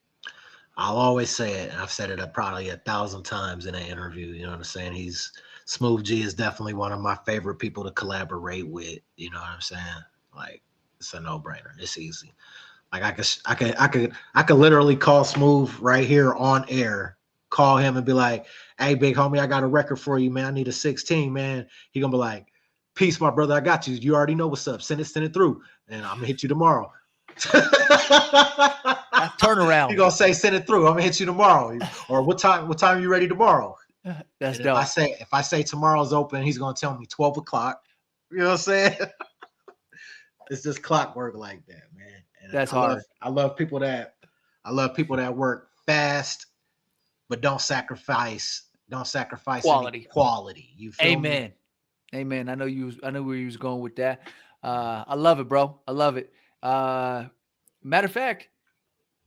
I'll always say it, and I've said it probably 1,000 times in an interview. You know what I'm saying? He's Smooth G is definitely one of my favorite people to collaborate with. You know what I'm saying? Like it's a no-brainer. It's easy. Like I could literally call Smooth right here on air, call him and be like, "Hey, big homie, I got a record for you, man. I need a 16, man." He gonna be like, "Peace, my brother. I got you. You already know what's up. Send it through, and I'm gonna hit you tomorrow." That turnaround. You gonna say send it through? I'm gonna hit you tomorrow. Or what time? What time are you ready tomorrow? That's And dope. if I say tomorrow's open, he's gonna tell me 12 o'clock. You know what I'm saying? It's just clockwork like that, man. And That's hard. I love people that work fast, but don't sacrifice Quality. any quality. You feel me? Amen. Amen. I know where you was going with that. I love it, bro. I love it. Matter of fact,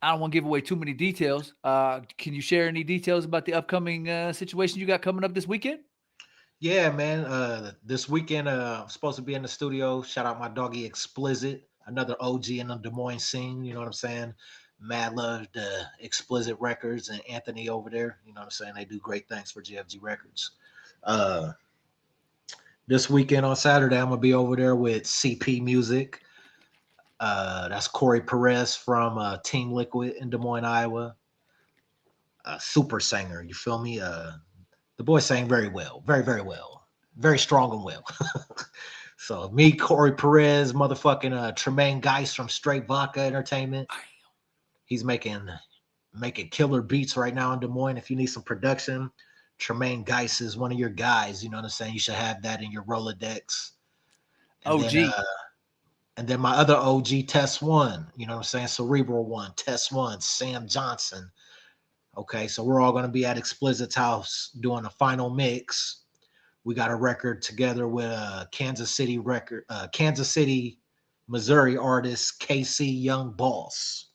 I don't want to give away too many details. Can you share any details about the upcoming situation you got coming up this weekend? Yeah, man. This weekend, I'm supposed to be in the studio. Shout out my doggy Explicit, another OG in the Des Moines scene. You know what I'm saying? Mad love to Explicit Records and Anthony over there. You know what I'm saying? They do great things for GFG Records. Uh, this weekend on Saturday, I'm gonna be over there with CP Music. That's Corey Perez from Team Liquid in Des Moines, Iowa. A super singer. You feel me? The boy sang very well, very, very well, very strong and well. So me, Corey Perez, motherfucking Tremaine Geist from Straight Vodka Entertainment. He's making killer beats right now in Des Moines. If you need some production, Tremaine Geist is one of your guys. You know what I'm saying? You should have that in your Rolodex. And OG. then my other OG, Test One. You know what I'm saying? Cerebral One, Test One, Sam Johnson. Okay, so we're all going to be at Explicit's house doing a final mix. We got a record together with a Kansas City, Missouri artist, KC Young Boss.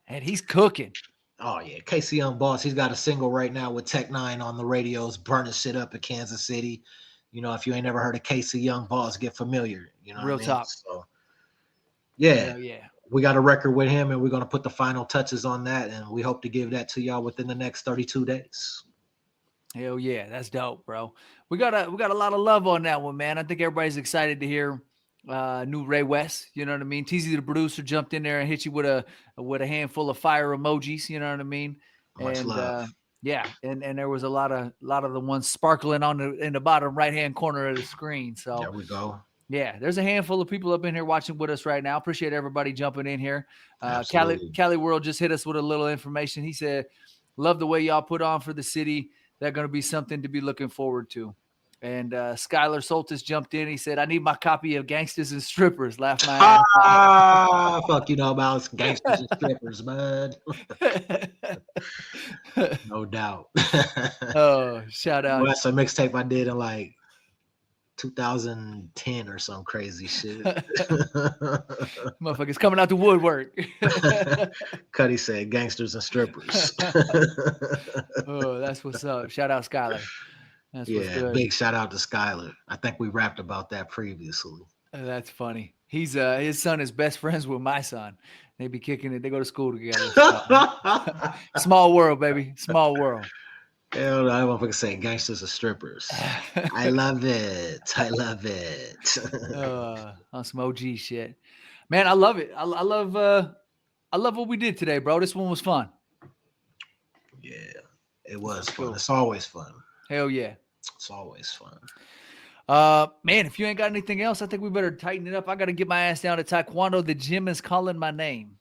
And he's cooking. Oh yeah, KC Young Boss. He's got a single right now with Tech Nine on the radios, burning shit up in Kansas City. You know, if you ain't never heard of KC Young Boss, get familiar. You know Real what I mean? talk. So yeah. Yeah. We got a record with him, and we're going to put the final touches on that, and we hope to give that to y'all within the next 32 days. Hell yeah, that's dope, bro. We got a lot of love on that one, man. I think everybody's excited to hear new Ray West. You know what I mean? TZ the producer jumped in there and hit you with a handful of fire emojis. You know what I mean? Much love. Yeah, and there was a lot of the ones sparkling in the bottom right hand corner of the screen. So there we go. Yeah, there's a handful of people up in here watching with us right now. Appreciate everybody jumping in here. Absolutely. Cali World just hit us with a little information. He said, "Love the way y'all put on for the city. That's going to be something to be looking forward to." And Skylar Soltis jumped in. He said, "I need my copy of Gangsters and Strippers." Laugh my ass off. Fuck, you know about gangsters and strippers, bud. No doubt. Oh, shout out. Well, that's a mixtape I did in like 2010 or some crazy shit. Motherfuckers coming out the woodwork. Cuddy said gangsters and strippers. Oh, that's what's up. Shout out Skylar. That's what's good. Big shout out to Skylar. I think we rapped about that previously. That's funny. He's his son is best friends with my son. They be kicking it. They go to school together. Small world, baby. Small world. Hell no, I motherfucker say gangsters are strippers. I love it. I love it. On some OG shit. Man, I love it. I love what we did today, bro. This one was fun. Yeah, it was fun. Cool. It's always fun. Hell yeah. It's always fun. Man, if you ain't got anything else, I think we better tighten it up. I got to get my ass down to Taekwondo. The gym is calling my name.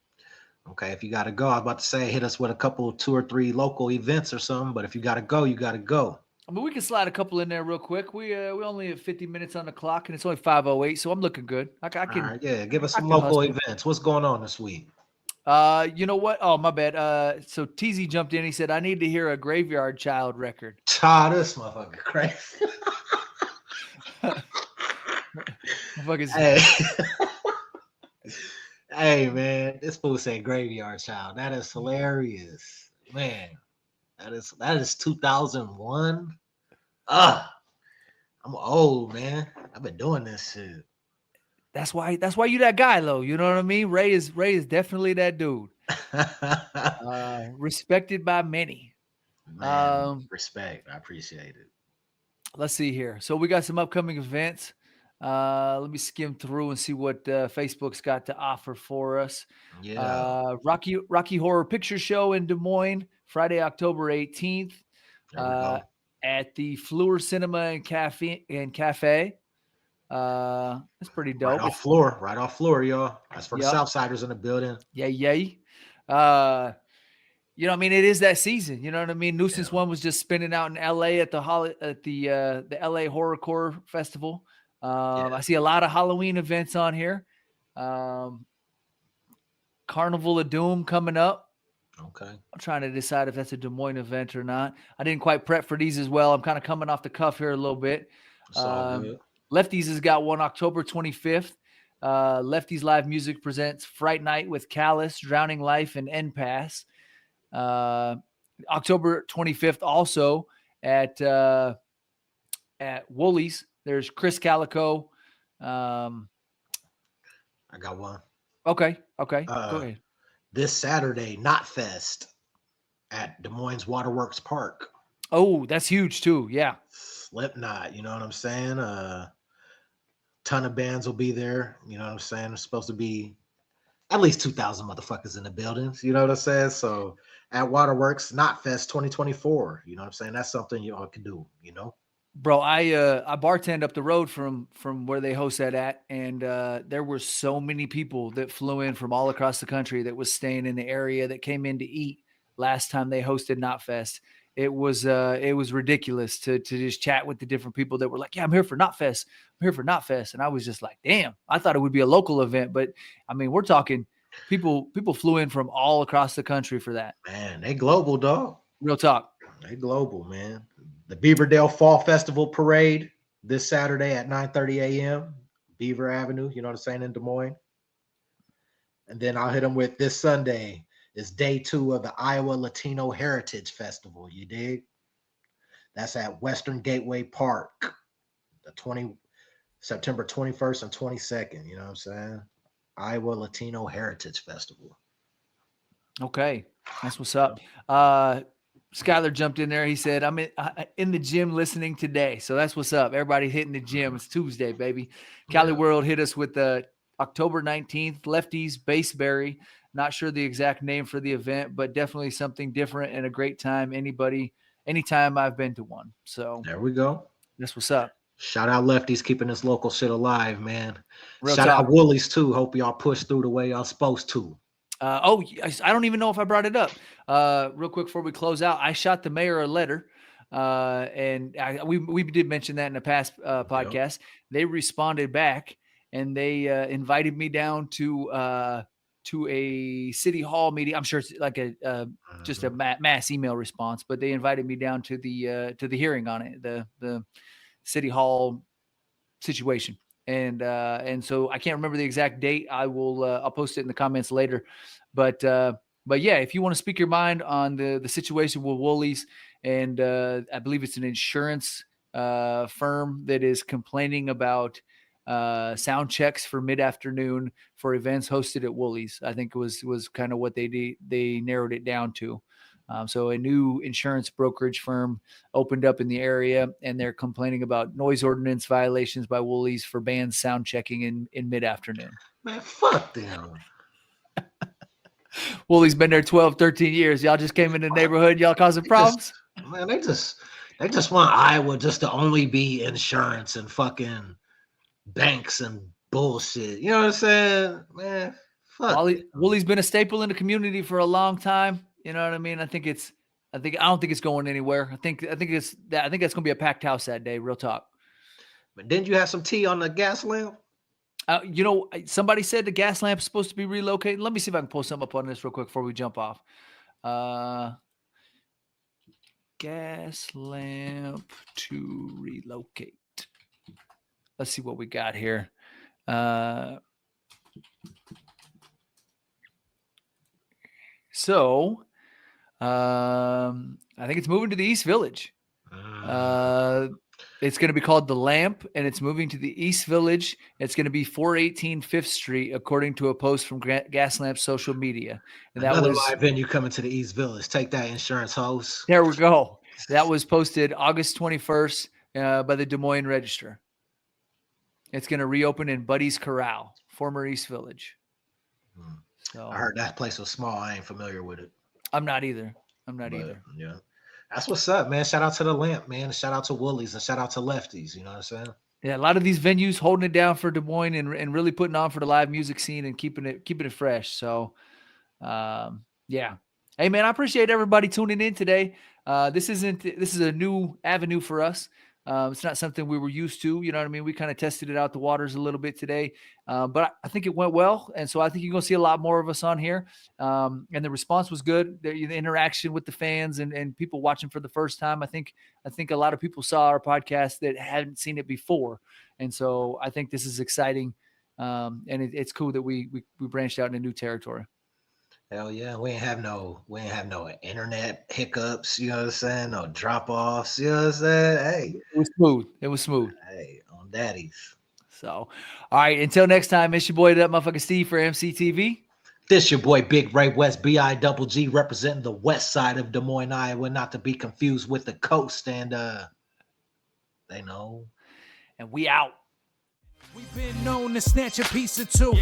Okay, if you got to go, I was about to say hit us with a couple, 2 or 3 local events or something. But if you got to go, you got to go. I mean, we can slide a couple in there real quick. We only have 50 minutes on the clock, and it's only 5:08, so I'm looking good. I can. All right, yeah, give us some can local hustle. events. What's going on this week? You know what? Oh, my bad. So TZ jumped in. He said, I need to hear a Graveyard Child record. Child, this motherfucker crazy. Hey. Hey, man, this fool say Graveyard Child. That is hilarious. Man, that is 2001. I'm old, man. I've been doing this shit. That's why you that guy, though. You know what I mean? Ray is definitely that dude. Respected by many. Man, respect. I appreciate it. Let's see here. So we got some upcoming events. Let me skim through and see what Facebook's got to offer for us. Yeah. Rocky Horror Picture Show in Des Moines, Friday, October 18th. At the Fleur Cinema and Cafe. That's pretty dope. Right off floor, y'all. That's for the Southsiders in the building. Yay. You know, I mean, it is that season. You know what I mean? Nuisance One was just spinning out in LA at the LA Horrorcore Festival. I see a lot of Halloween events on here. Carnival of Doom coming up. Okay. I'm trying to decide if that's a Des Moines event or not. I didn't quite prep for these as well. I'm kind of coming off the cuff here a little bit. Lefties has got one October 25th. Lefties Live Music presents Fright Night with Callus, Drowning Life, and End Pass. October 25th also at Woolies. There's Chris Calico. I got one. Okay. Go ahead. This Saturday, Knot Fest at Des Moines Waterworks Park. Oh, that's huge too. Yeah. Slipknot, you know what I'm saying? Ton of bands will be there. You know what I'm saying? There's supposed to be at least 2,000 motherfuckers in the buildings. You know what I'm saying? So at Waterworks, Knot Fest 2024. You know what I'm saying? That's something you all can do, you know? Bro, I bartend up the road from where they host that at, and there were so many people that flew in from all across the country that was staying in the area that came in to eat last time they hosted Knotfest. It was ridiculous to just chat with the different people that were like, yeah, I'm here for Knotfest. I'm here for Knotfest. And I was just like, damn, I thought it would be a local event, but I mean, we're talking people flew in from all across the country for that. Man, they global, dog. Real talk. They global, man. The Beaverdale Fall Festival Parade this Saturday at 9:30 a.m. Beaver Avenue, you know what I'm saying, in Des Moines. And then I'll hit them with this Sunday is day 2 of the Iowa Latino Heritage Festival. You dig? That's at Western Gateway Park, September 21st and 22nd. You know what I'm saying? Iowa Latino Heritage Festival. Okay, that's what's up. Skylar jumped in there. He said, I'm in the gym listening today. So that's what's up. Everybody hitting the gym. It's Tuesday, baby. Cali World hit us with the October 19th, Lefties Baseberry. Not sure the exact name for the event, but definitely something different and a great time. Anytime I've been to one. So there we go. That's what's up. Shout out Lefties keeping this local shit alive, man. Real Shout talk. out Woolies too. Hope y'all push through the way y'all supposed to. I don't even know if I brought it up. Real quick before we close out, I shot the mayor a letter, and we did mention that in the past podcast. Yep. They responded back, and they invited me down to a city hall meeting. I'm sure it's like just a mass email response, but they invited me down to the hearing on it, the city hall situation. And so I can't remember the exact date. I'll post it in the comments later. But yeah, if you want to speak your mind on the situation with Woolies, and I believe it's an insurance firm that is complaining about sound checks for mid-afternoon for events hosted at Woolies. I think was kind of what they narrowed it down to. So a new insurance brokerage firm opened up in the area, and they're complaining about noise ordinance violations by Woolies for banned sound checking in mid-afternoon. Man, fuck them. Woolies been there 12, 13 years. Y'all just came in the neighborhood. Y'all causing problems? They just want Iowa just to only be insurance and fucking banks and bullshit. You know what I'm saying? Man, fuck. Woolies been a staple in the community for a long time. You know what I mean? I don't think it's going anywhere. I think that's gonna be a packed house that day. Real talk. But didn't you have some tea on the gas lamp? Somebody said the gas lamp is supposed to be relocated. Let me see if I can pull something up on this real quick before we jump off. Gas lamp to relocate. Let's see what we got here. So I think it's moving to the East Village. It's going to be called The Lamp, and it's moving to the East Village. It's going to be 418 5th Street, according to a post from Gas Lamp's social media. And Another live venue coming to the East Village. Take that, insurance host. There we go. That was posted August 21st by the Des Moines Register. It's going to reopen in Buddy's Corral, former East Village. So I heard that place was small. I ain't familiar with it. I'm not either. Either. Yeah. That's what's up, man. Shout out to the Lamp, man. Shout out to Woolies and shout out to Lefties. You know what I'm saying? Yeah, a lot of these venues holding it down for Des Moines and really putting on for the live music scene and keeping it fresh. So, yeah. Hey, man, I appreciate everybody tuning in today. This is a new avenue for us. It's not something we were used to. You know what I mean? We kind of tested it out the waters a little bit today, but I think it went well. And so I think you're going to see a lot more of us on here. And the response was good. The interaction with the fans and people watching for the first time. I think a lot of people saw our podcast that hadn't seen it before. And so I think this is exciting. And it's cool that we branched out into new territory. Hell yeah, we ain't have no internet hiccups, you know what I'm saying? No drop-offs, you know what I'm saying? Hey. It was smooth. Hey, on daddies. So, all right, until next time, it's your boy, that motherfucker Steve for EmceeTV. This your boy, Big Ray West, B-I-double-G, representing the west side of Des Moines, Iowa, not to be confused with the coast, and they know. And we out. We've been known to snatch a piece or two.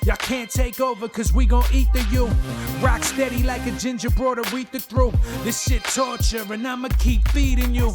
Y'all can't take over cause we gon' eat the you. Rock steady like a ginger brought Aretha through. This shit torture and I'ma keep feeding you.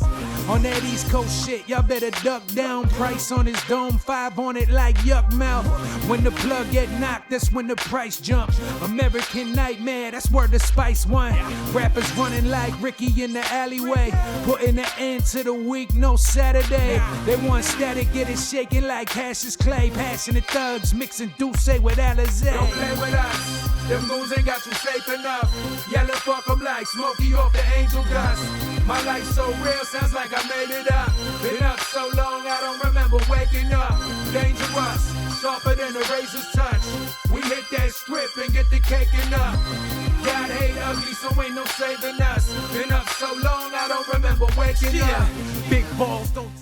On that East Coast shit, y'all better duck down. Price on his dome, 5 on it like yuck mouth. When the plug get knocked, that's when the price jump. American Nightmare, that's where the Spice won. Rappers running like Ricky in the alleyway. Putting an end to the week, no Saturday. They want static, get it shaking like hash is clay. Passionate thugs mixing Douce with Alizé. Don't play with us, them goons ain't got you safe enough. Yelling fuck them like Smokey off the angel dust. My life so real, sounds like I made it up. Been up so long, I don't remember waking up. Dangerous, sharper than a razor's touch. We hit that script and get the cake up. God hate ugly, so ain't no saving us. Been up so long, I don't remember waking up. Big balls don't